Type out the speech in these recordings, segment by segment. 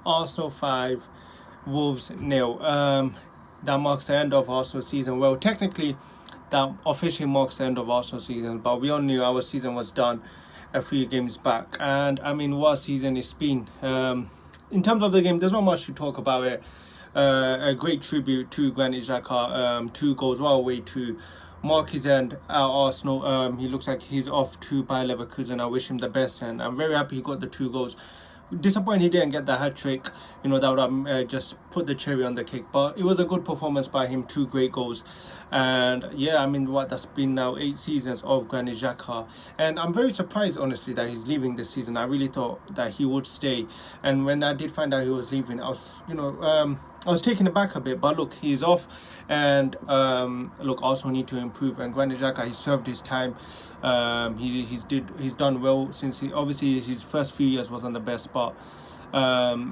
Arsenal 5, Wolves nil. That marks the end of Arsenal season. Well, technically, that officially marks the end of Arsenal season, but we all knew our season was done a few games back. And I mean, what a season it's been. In terms of the game, there's not much to talk about it. A great tribute to Granit Xhaka. 2 goals, what a way to mark his end at Arsenal. He looks like he's off to Bayer Leverkusen. I wish him the best, and I'm very happy he got the 2 goals. Disappointed he didn't get the hat trick. That would have just put the cherry on the cake. But it was a good performance by him. 2 great goals, and yeah, I mean, what that's been now 8 seasons of Granit Xhaka, and I'm very surprised honestly that he's leaving this season. I really thought that he would stay, and when I did find out he was leaving, I was taken aback a bit, but look, he's off, and look, also need to improve. And Granit Xhaka, he served his time. He's done well since obviously his first few years wasn't the best, but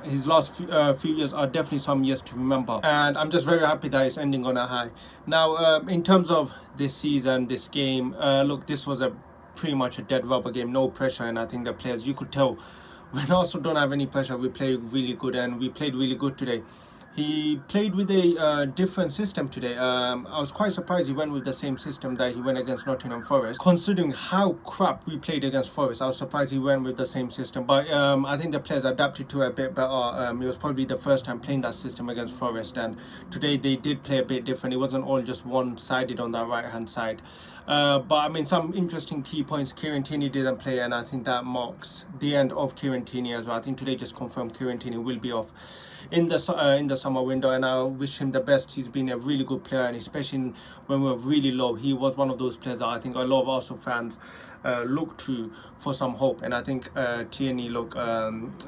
his last few years are definitely some years to remember, and I'm just very happy that it's ending on a high. Now, in terms of this season, this game, look, this was a pretty much a dead rubber game, no pressure, and I think the players, you could tell, when also don't have any pressure, we play really good, and we played really good today. He played with a different system today. I was quite surprised he went with the same system that he went against Nottingham Forest. Considering how crap we played against Forest, I was surprised he went with the same system. But I think the players adapted to it a bit better. It was probably the first time playing that system against Forest, and today they did play a bit different. It wasn't all just one-sided on that right-hand side. But I mean, some interesting key points. Kieran Tierney didn't play, and I think that marks the end of Kieran Tierney as well. I think today just confirmed Kieran Tierney will be off in the summer window, and I wish him the best. He's been a really good player, and especially when we were really low, he was one of those players that I think a lot of Arsenal fans look to for some hope. And I think Tierney, look,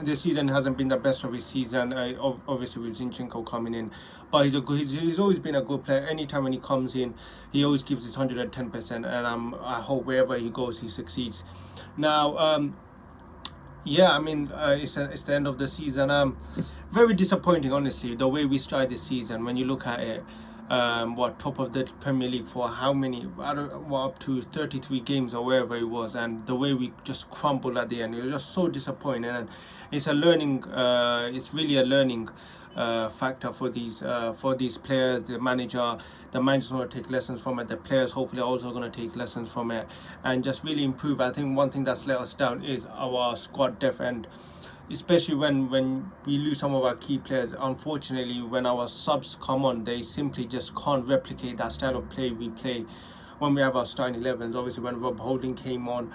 this season hasn't been the best of his season. Obviously with Zinchenko coming in, but he's always been a good player. Anytime when he comes in, he always gives his 110%, and I hope wherever he goes, he succeeds. Now, yeah, I mean, it's the end of the season. Very disappointing, honestly, the way we started this season. When you look at it, top of the Premier League for how many? Up to 33 games or wherever it was, and the way we just crumbled at the end, it was just so disappointing. And it's a learning. It's really a learning factor for these players. The manager's going to take lessons from it. The players hopefully are also going to take lessons from it and just really improve. I think one thing that's let us down is our squad depth, and especially when we lose some of our key players. Unfortunately, when our subs come on, they simply just can't replicate that style of play we play when we have our starting 11s. Obviously, when Rob Holding came on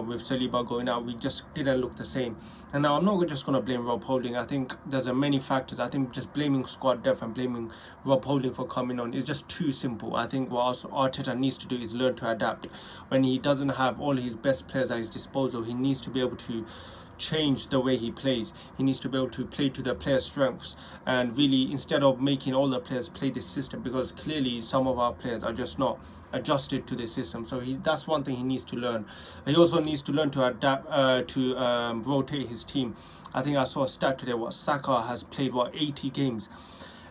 with Saliba going out, we just didn't look the same. And now I'm not just going to blame Rob Holding. I think there's many factors. I think just blaming squad depth and blaming Rob Holding for coming on is just too simple. I think what Arteta needs to do is learn to adapt. When he doesn't have all his best players at his disposal, he needs to be able to change the way he plays. He needs to be able to play to the players' strengths, and really, instead of making all the players play this system, because clearly some of our players are just not adjusted to the system. So that's one thing he needs to learn. He also needs to learn to adapt, to rotate his team. I think I saw a stat today, Saka has played 80 games,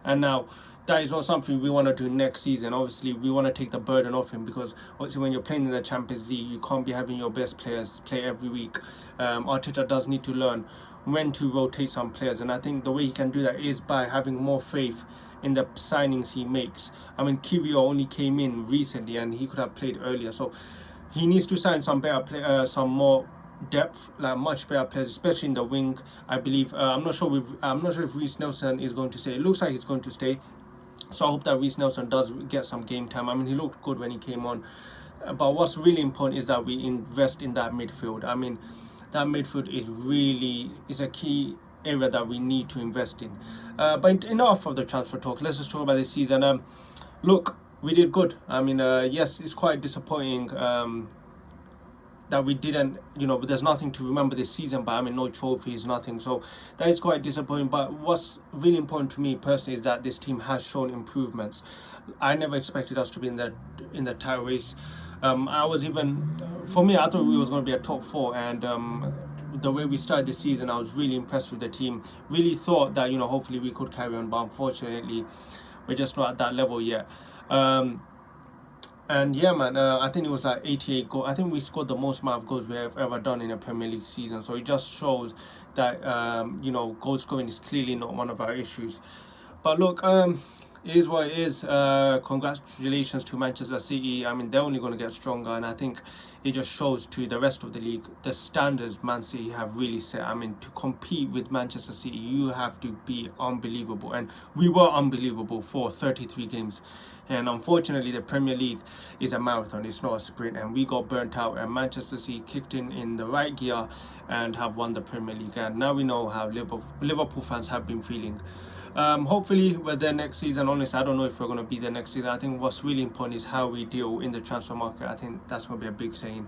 and now that is not something we want to do next season. Obviously, we want to take the burden off him, because obviously when you're playing in the Champions League, you can't be having your best players play every week. Arteta does need to learn when to rotate some players, and I think the way he can do that is by having more faith in the signings he makes. I mean, Kivio only came in recently, and he could have played earlier, so he needs to sign some better some more depth, like much better players, especially in the wing. I believe I'm not sure if Reiss Nelson is going to stay. It looks like he's going to stay. So I hope that Reiss Nelson does get some game time. I mean, he looked good when he came on. But what's really important is that we invest in that midfield. I mean, that midfield is a key area that we need to invest in. But enough of the transfer talk. Let's just talk about this season. Look, we did good. I mean, yes, it's quite disappointing that we didn't, but there's nothing to remember this season, but I mean, no trophies, nothing. So that is quite disappointing. But what's really important to me personally is that this team has shown improvements. I never expected us to be in the title race. For me, I thought we was going to be a top 4, and the way we started the season, I was really impressed with the team. Really thought that, hopefully we could carry on, but unfortunately, we're just not at that level yet. And yeah, man, I think it was like 88 goals. I think we scored the most amount of goals we have ever done in a Premier League season. So it just shows that goal scoring is clearly not one of our issues. But look, it is what it is. Congratulations to Manchester City. I mean, they're only going to get stronger, and I think it just shows to the rest of the league the standards Man City have really set. I mean, to compete with Manchester City, you have to be unbelievable, and we were unbelievable for 33 games. And unfortunately, the Premier League is a marathon, it's not a sprint, and we got burnt out. And Manchester City kicked in the right gear and have won the Premier League. And now we know how Liverpool fans have been feeling. Hopefully we're there next season. Honestly, I don't know if we're going to be there next season. I think what's really important is how we deal in the transfer market. I think that's going to be a big saying.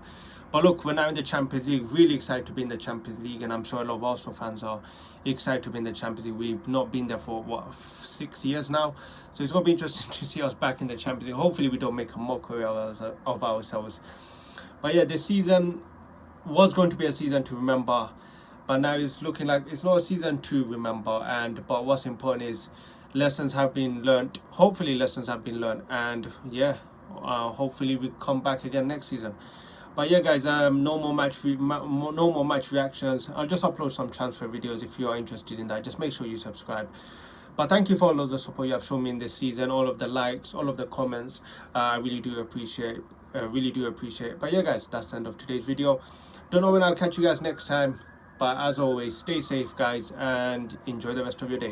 But look, we're now in the Champions League. Really excited to be in the Champions League, and I'm sure a lot of Arsenal fans are excited to be in the Champions League. We've not been there for 6 years now, so it's going to be interesting to see us back in the Champions League. Hopefully we don't make a mockery of ourselves. But yeah, this season was going to be a season to remember, but now it's looking like it's not a season to remember. But what's important is lessons have been learned. Hopefully lessons have been learned, and yeah, hopefully we come back again next season. But yeah, guys, no more match reactions. I'll just upload some transfer videos if you are interested in that. Just make sure you subscribe. But thank you for all of the support you have shown me in this season, all of the likes, all of the comments. I really do appreciate. But yeah, guys, that's the end of today's video. Don't know when I'll catch you guys next time. But as always, stay safe, guys, and enjoy the rest of your day.